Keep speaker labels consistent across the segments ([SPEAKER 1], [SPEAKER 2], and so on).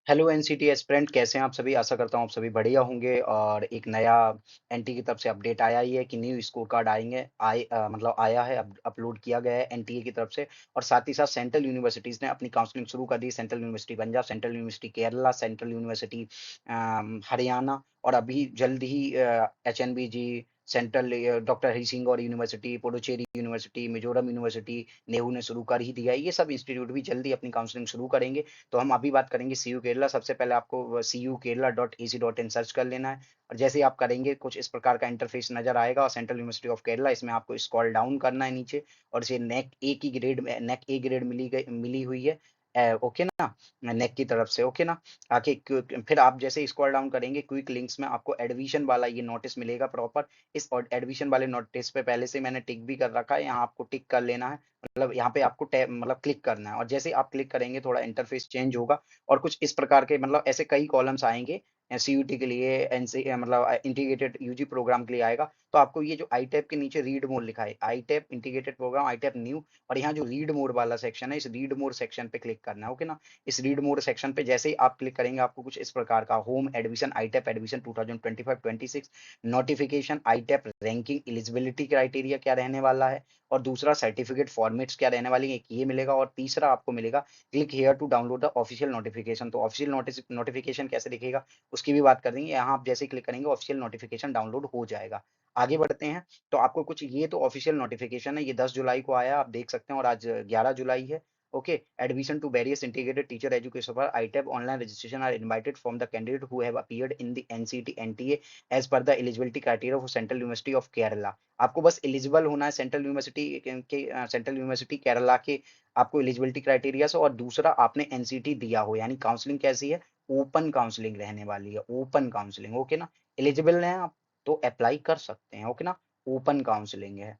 [SPEAKER 1] Hello NCT aspirant, कैसे हैं आप सभी? आशा करता हूँ आप सभी बढ़िया होंगे। और एक नया एनटी की तरफ से अपडेट आया ही है कि न्यू स्कोर कार्ड मतलब आया है, अपलोड किया गया है एनटीए की तरफ से। और साथ ही साथ सेंट्रल यूनिवर्सिटीज़ ने अपनी काउंसलिंग शुरू कर दी। Central university Punjab, central university Kerala, central university Haryana, और अभी जल्द ही HNBG, central doctor Hari Singh और university, Puducherry university, Mizoram university, Nehru ने शुरू कर ही दिया है। ये सब इंस्टीट्यूट भी जल्दी अपनी काउंसलिंग शुरू करेंगे। तो हम अभी बात करेंगे सीयू केरला। सबसे पहले आपको CU Kerala.ac.in सर्च कर लेना है, और जैसे ही आप करेंगे कुछ इस प्रकार का इंटरफेस नजर आएगा। और सेंट्रल यूनिवर्सिटी ऑफ केरला, इसमें आपको स्क्रॉल डाउन करना है नीचे, और इसे नेक ए ग्रेड मिली हुई है। ओके ना, नेक की तरफ से, ओके ना। फिर आप जैसे स्क्रॉल डाउन करेंगे, क्विक लिंक्स में आपको एडमिशन वाला ये नोटिस मिलेगा प्रॉपर। इस एडमिशन वाले नोटिस पे पहले से मैंने टिक भी कर रखा है, यहाँ आपको टिक कर लेना है। मतलब यहाँ पे आपको टैब मतलब क्लिक करना है, और जैसे आप क्लिक करेंगे थोड़ा इंटरफेस चेंज होगा। और कुछ इस प्रकार के मतलब ऐसे कई कॉलम्स आएंगे। सीयूटी के लिए, एनसी मतलब इंटीग्रेटेड यूजी प्रोग्राम के लिए आएगा। तो आपको ये जो आई टैब के नीचे रीड मोड लिखा है, आई टैब इंटीग्रेटेड प्रोग्राम, आई टैब न्यू, और यहाँ जो रीड मोड वाला सेक्शन है, इस रीड मोड सेक्शन पे क्लिक करना है। ओके ना। इस रीड मोड सेक्शन पे जैसे ही आप क्लिक करेंगे, आपको कुछ इस प्रकार का होम एडमिशन, आई टैप एडमिशन 2025-26 नोटिफिकेशन, आई टैप रैंकिंग, एलिजिबिलिटी क्राइटेरिया क्या रहने वाला है, और दूसरा सर्टिफिकेट फॉर्मेट्स क्या रहने वाली है, एक ये मिलेगा। और तीसरा आपको मिलेगा click here to download the official notification. तो ऑफिशियल नोटिफिकेशन कैसे दिखेगा उसकी भी बात कर देंगे। यहाँ आप जैसे क्लिक करेंगे ऑफिशियल नोटिफिकेशन डाउनलोड हो जाएगा। आगे बढ़ते हैं। तो आपको कुछ, ये तो ऑफिशियल नोटिफिकेशन है, ये 10 जुलाई को आया, आप देख सकते हैं, और आज 11 जुलाई है। Okay, admission to various integrated teacher education for ITAB online registration are invited from the candidate who have appeared in the NCT NTA as per the eligibility criteria for Central University of Kerala। आपको बस eligible होना है central university के central university Kerala के, आपको eligibility criteria से। और दूसरा आपने एनसीटी दिया हो, यानी काउंसलिंग कैसी है, ओपन काउंसलिंग रहने वाली है, ओपन काउंसलिंग। ओके ना, एलिजिबल हैं आप तो अप्लाई कर सकते हैं। ओके ना, ओपन काउंसलिंग है,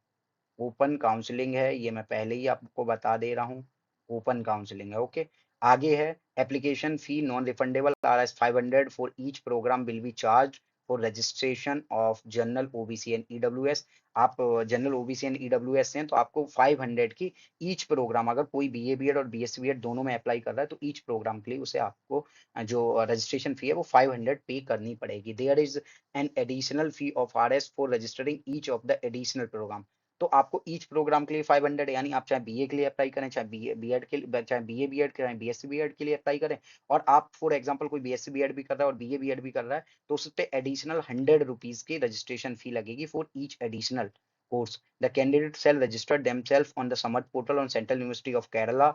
[SPEAKER 1] ओपन काउंसलिंग है, ये मैं पहले ही आपको बता दे रहा हूँ, ओपन काउंसलिंग है। ओके। आगे है application fee non refundable RS 500 for each program will be charge for registration of general OBC and EWS. आप जनरल ओबीसी एंड ईडब्ल्यूएस हैं तो आपको 500 की ईच प्रोग्राम, अगर कोई बीए बीएड और बीएससी बीएड दोनों में अप्लाई कर रहा है तो ईच प्रोग्राम के लिए उसे आपको जो रजिस्ट्रेशन फी है वो 500 पे करनी पड़ेगी। There is an additional fee of RS for registering each of the additional program. तो आपको ईच प्रोग्राम के लिए 500, यानी आप चाहे बीए के लिए अप्लाई करें, चाहे बीए बीएड के लिए, चाहे बीए बीएड चाहे बीएससी बीएड के लिए अप्लाई करें, और आप फॉर एग्जांपल कोई बीएससी बीएड भी कर रहा है और बीए बीएड भी कर रहा है, तो उस पे एडिशनल 100 रुपीज की रजिस्ट्रेशन फी लगेगी for each additional course. The candidate shall register themselves on the Samarth portal on Central University of Kerala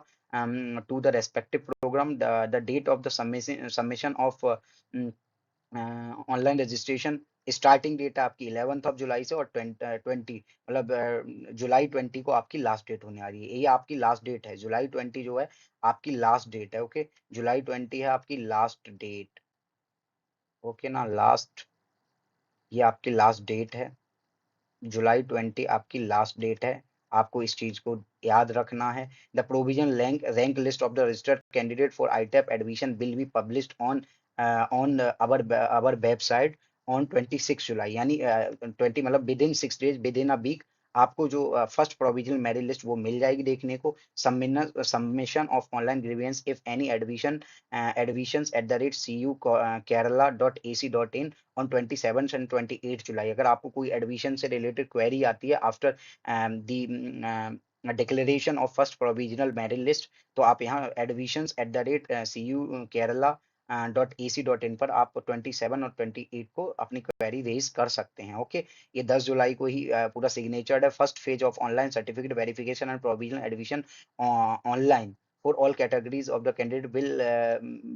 [SPEAKER 1] to the respective program. The date of the submission of online registration, starting date है आपकी 11th of July से, और 20 मतलब जुलाई 20 को आपकी last date होने आ रही है। ये आपकी लास्ट डेट है, जुलाई 20 जो है आपकी लास्ट डेट है। ओके, जुलाई 20 है आपकी लास्ट डेट। ओके ना, लास्ट, ये आपकी लास्ट डेट है, जुलाई 20 आपकी लास्ट डेट है। आपको इस चीज को याद रखना है। The provision rank list of the registered candidate for ITEP admission will be published on our website on 26 July, यानी 20 मतलब within 6 days, within a week आपको जो फर्स्ट प्रोविजनल मेरिट लिस्ट वो मिल जाएगी देखने को। Submission of online grievance if any admissions at the rate CU Kerala.ac.in on 27 and 28 जुलाई। अगर आपको कोई एडमिशन से रिलेटेड क्वेरी आती है after the declaration of first provisional merit list, तो आप यहाँ admissions@CU Kerala.ac.in पर आप 27 और 28 को अपनी क्वेरी रेज कर सकते हैं। ओके, ये 10 जुलाई को ही पूरा सिग्नेचर्ड है। First phase of online certificate verification and provisional admission online for all categories of the candidate will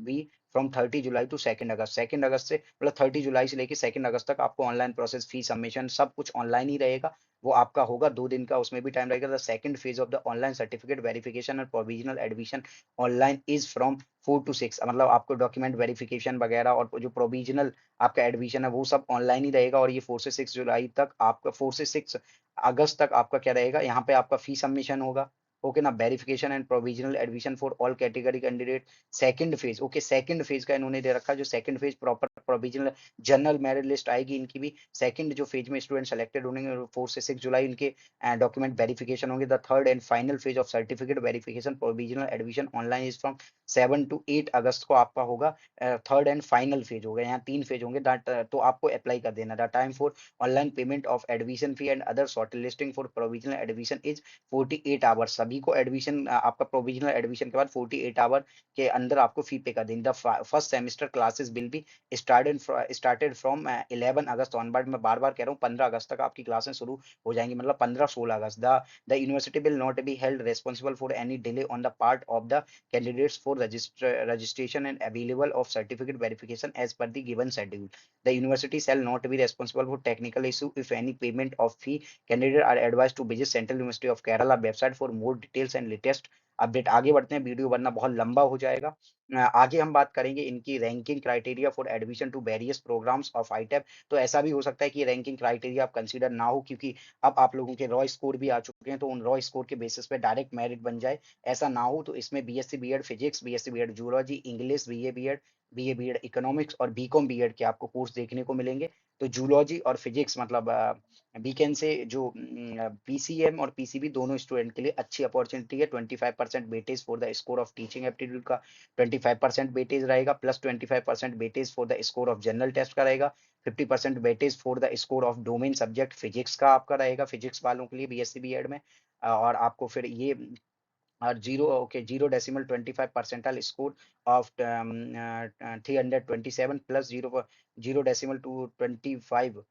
[SPEAKER 1] be from 30 July to 2 August. 2 अगस्त से मतलब 30 जुलाई से लेकर 2 अगस्त तक आपको ऑनलाइन प्रोसेस, फी सबमिशन सब कुछ ऑनलाइन ही रहेगा। वो आपका होगा 2 दिन का, उसमें भी टाइम रहेगा। The second phase of the online certificate verification and provisional admission online is from 4 to 6, मतलब आपको डॉक्यूमेंट वेरिफिकेशन वगैरह और जो प्रोविजनल आपका एडमिशन है वो सब ऑनलाइन ही रहेगा। और ये 4 से 6 जुलाई तक आपका, 4 से 6 अगस्त तक आपका क्या रहेगा, यहाँ पे आपका फी सबमिशन होगा। ओके ना, verification and provisional admission for all category candidate. Second phase, okay second phase का इन्होंने दे रखा है, जो second phase proper provisional general merit list आएगी इनकी भी। सेकंड जो फेज में स्टूडेंट सेलेक्टेड होंगे 4 से 6 जुलाई इनके डॉक्यूमेंट वेरिफिकेशन होंगे। The third and final phase of certificate verification provisional admission online is from 7 to 8 अगस्त को आपका होगा। थर्ड एंड फाइनल फेज हो गया, यहाँ 3 फेज होंगे। दैट तो आपको अप्लाई कर देना। The time for online payment of admission fee and other short listing for provisional admission is 48 hours. सभी को एडमिशन आपका प्रोविजनल एडमिशन के बाद 48 आवर के अंदर आपको फी पे कर देंगे। The first semester classes will be started from 11 August onward. मैं बार बार कह रहा हूँ 15 अगस्त तक आपकी क्लासें शुरू हो जाएंगी, मतलब 15-16 अगस्त। The university will not be held responsible for any delay on the part of the candidates for registration and available of certificate verification as per the given schedule. The university shall not be responsible for technical issue if any payment of fee. Candidates are advised to visit Central University of Kerala website for more details and latest update. आगे बढ़ते हैं, video बनना बहुत लंबा हो जाएगा। आगे हम बात करेंगे इनकी ranking criteria for admission to various programmes of ITEP. तो ऐसा भी हो सकता है कि रैंकिंग क्राइटेरिया आप कंसीडर ना हो, क्योंकि अब आप लोगों के रॉ स्कोर भी आ चुके हैं, तो उन रॉ स्कोर के बेसिस पे डायरेक्ट मेरिट बन जाए, ऐसा ना हो। तो इसमें BSc BEd physics, BSc BEd zoology, English, BA BEd economics और बीकॉम बीएड के आपको कोर्स देखने को मिलेंगे। तो जूलॉजी और फिजिक्स मतलब वीकेंड से जो पीसीएम और पीसीबी दोनों स्टूडेंट के लिए अच्छी अपॉर्चुनिटी है। 25% weightage for the score of teaching aptitude का 25% वेटेज रहेगा, plus 25% weightage for the score of general test का रहेगा। 50% weightage for the score of domain subject physics का आपका रहेगा, फिजिक्स वालों के लिए बीएससी बीएड में। और आपको फिर ये और 0.25 percentile score of 327 plus 0.25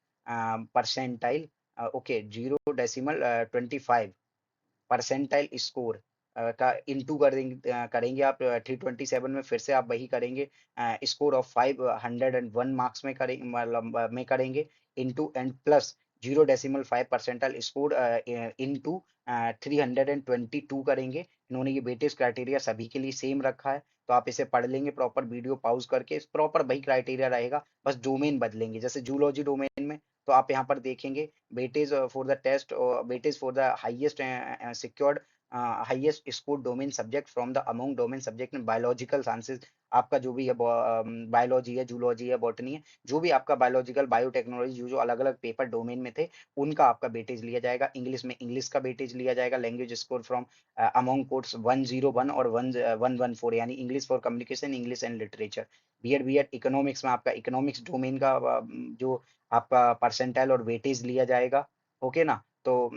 [SPEAKER 1] percentile, okay 0.25 percentile score का इंटू करेंगे आप 327 में, फिर से आप वही करेंगे स्कोर ऑफ 501 मार्क्स में करेंगे, मतलब में करेंगे into and plus 0.5 percentile score into 322 करेंगे। इन्होंने ये वेटेज क्राइटेरिया सभी के लिए सेम रखा है, तो आप इसे पढ़ लेंगे प्रॉपर वीडियो पॉज करके। प्रॉपर वही क्राइटेरिया रहेगा, बस डोमेन बदलेंगे। जैसे जूलॉजी डोमेन में तो आप यहाँ पर देखेंगे weightage for the test, weightage for the highest secured highest score domain subject from the among domain subject में बायोलॉजिकल साइंसेज। आपका जो भी है बायोलॉजी है, जूलॉजी है, बॉटनी है, जो भी आपका बायोलॉजिकल बायोटेक्नोलॉजी जो जो अलग अलग पेपर डोमेन में थे, उनका आपका वेटेज लिया जाएगा। इंग्लिश में इंग्लिश का वेटेज लिया जाएगा, language score from among course 101 और 114, यानी English for communication, English and literature. BEd economics में आपका इकोनॉमिक्स डोमेन का जो आपका परसेंटाइल और वेटेज लिया जाएगा। ओके ना, तो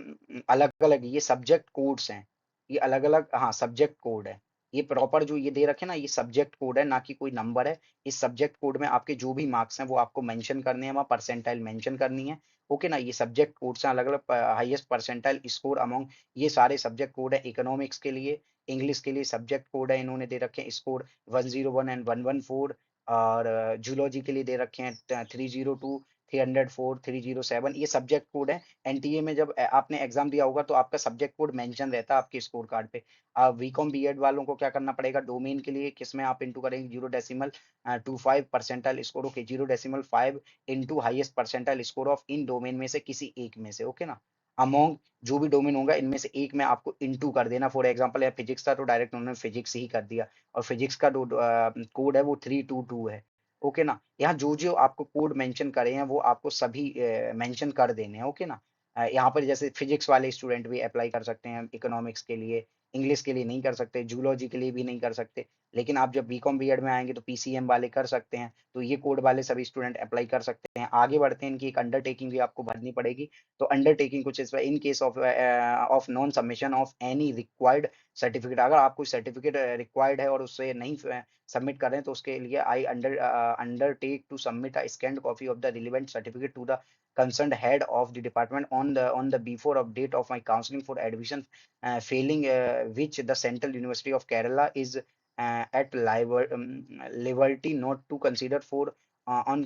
[SPEAKER 1] अलग अलग ये सब्जेक्ट कोड्स हैं, ये अलग अलग, हाँ सब्जेक्ट कोड है। ये प्रॉपर जो ये दे रखे ना, ये सब्जेक्ट कोड है, ना कि कोई नंबर है। इस सब्जेक्ट कोड में आपके जो भी मार्क्स हैं वो आपको मेंशन करने हैं, वहाँ परसेंटाइल मेंशन करनी है। ओके ना, ये सब्जेक्ट कोड्स हैं अलग अलग, हाईएस्ट परसेंटाइल स्कोर अमंग, ये सारे सब्जेक्ट कोड है। इकोनॉमिक्स के लिए, इंग्लिश के लिए सब्जेक्ट कोड है इन्होंने दे रखे हैं स्कोर 101 एंड 114, और जूलॉजी के लिए दे रखे हैं 302, 304, 307, ये सब्जेक्ट कोड है। एनटीए में जब आपने एग्जाम दिया होगा तो आपका सब्जेक्ट कोड मेंशन रहता है आपके स्कोर कार्ड पे। बीकॉम बीएड वालों को क्या करना पड़ेगा, डोमेन के लिए किसमें आप इंटू करेंगे 0.25 percentile score, okay 0.5 into highest percentile score of in domain में से किसी एक में से। ओके ना, अमोंग जो भी डोमेन होगा इनमें से एक में आपको इंटू कर देना। फॉर एग्जाम्पल या फिजिक्स था तो डायरेक्ट उन्होंने फिजिक्स ही कर दिया, और फिजिक्स का कोड है वो 322 है। ओके ना, यहाँ जो जो आपको कोड मेंशन करे हैं वो आपको सभी मेंशन कर देने हैं। ओके ना, यहाँ पर जैसे फिजिक्स वाले स्टूडेंट भी अप्लाई कर सकते हैं इकोनॉमिक्स के लिए, इंग्लिश के लिए नहीं कर सकते, जूलॉजी के लिए भी नहीं कर सकते। लेकिन आप जब बीकॉम बीएड में आएंगे तो पीसीएम वाले कर सकते हैं, तो ये कोड वाले सभी स्टूडेंट अप्लाई कर सकते हैं। आगे बढ़ते हैं, इनकी एक अंडरटेकिंग भी आपको भरनी पड़ेगी। तो अंडरटेकिंग कुछ इस in case of non submission of any required certificate, अगर आप कोई सर्टिफिकेट रिक्वायर्ड है और उससे नहीं सबमिट कर रहे हैं, तो उसके लिए I undertake to submit a scanned copy of the relevant certificate to the concerned head of the department on the before of date of my counseling for admission, failing which the Central University of Kerala is at liberty not to consider for on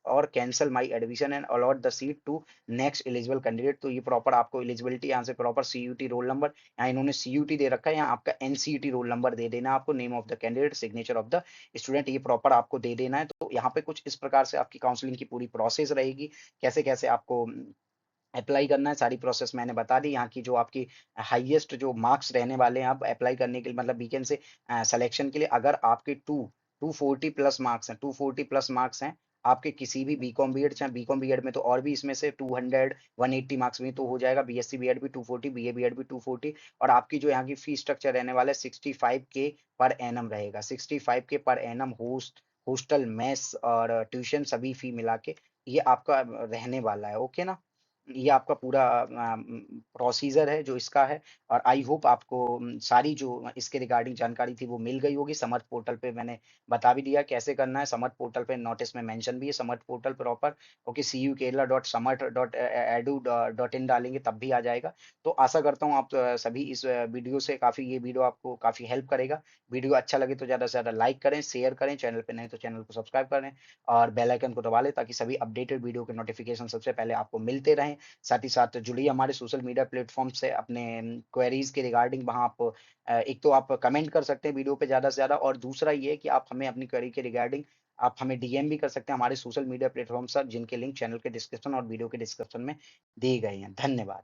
[SPEAKER 1] or cancel my admission and allot the seat to next eligible candidate। तो ये proper आपको eligibility यहाँ से proper CUT roll number, यहाँ इन्होंने CUT दे रखा है, यहाँ आपका एनसीईटी रोल नंबर दे देना आपको, name of the candidate, signature of the student, ये प्रॉपर आपको दे देना है। तो यहाँ पे कुछ इस प्रकार से आपकी काउंसलिंग की पूरी प्रोसेस रहेगी, कैसे कैसे आपको अप्लाई करना है, सारी प्रोसेस मैंने बता दी। यहाँ की जो आपकी हाईएस्ट जो मार्क्स रहने वाले हैं आप अप्लाई करने के लिए मतलब वीकेंड से सिलेक्शन के लिए अगर आपके 240 प्लस मार्क्स हैं 240 प्लस मार्क्स हैं, आपके किसी भी बीकॉम बीएड चाहे बीकॉम बीएड में तो और भी इसमें से 200 180 मार्क्स में तो हो जाएगा, बीएससी बीएड भी 240, बीए बीएड भी 240 और आपकी जो यहाँ की फी स्ट्रक्चर रहने वाला है 65 के पर एनम रहेगा। 65 के पर एनम हॉस्टल, मेस और ट्यूशन सभी फी मिला के ये आपका रहने वाला है, ओके ना? ये आपका पूरा प्रोसीजर है जो इसका है और आई होप आपको सारी जो इसके रिगार्डिंग जानकारी थी वो मिल गई होगी। समर्थ पोर्टल पे मैंने बता भी दिया कैसे करना है। समर्थ पोर्टल पे नोटिस में मेंशन भी है समर्थ पोर्टल प्रॉपर ओके cukerala.samarth.edu.in डालेंगे तब भी आ जाएगा। तो आशा करता हूँ आप सभी इस वीडियो से काफ़ी ये वीडियो आपको काफ़ी हेल्प करेगा। वीडियो अच्छा लगे तो ज़्यादा से ज़्यादा लाइक करें, शेयर करें, चैनल पे नए तो चैनल को सब्सक्राइब करें और बेल आइकन को दबा लें ताकि सभी अपडेटेड वीडियो के नोटिफिकेशन सबसे पहले आपको मिलते रहें। साथ ही साथ जुड़िए हमारे सोशल मीडिया प्लेटफ़ॉर्म से अपने क्वेरीज़ के रिगार्डिंग वहाँ आप एक तो आप कमेंट कर सकते हैं वीडियो पे ज़्यादा से ज़्यादा और दूसरा ये है कि आप हमें अपनी क्वेरी के रिगार्डिंग आप हमें डीएम भी कर सकते हैं हमारे सोशल मीडिया प्लेटफ़ॉर्म पर जिनके लिंक चैनल के डिस्क्रिप्शन और वीडियो के डिस्क्रिप्शन में दिए गए हैं। धन्यवाद।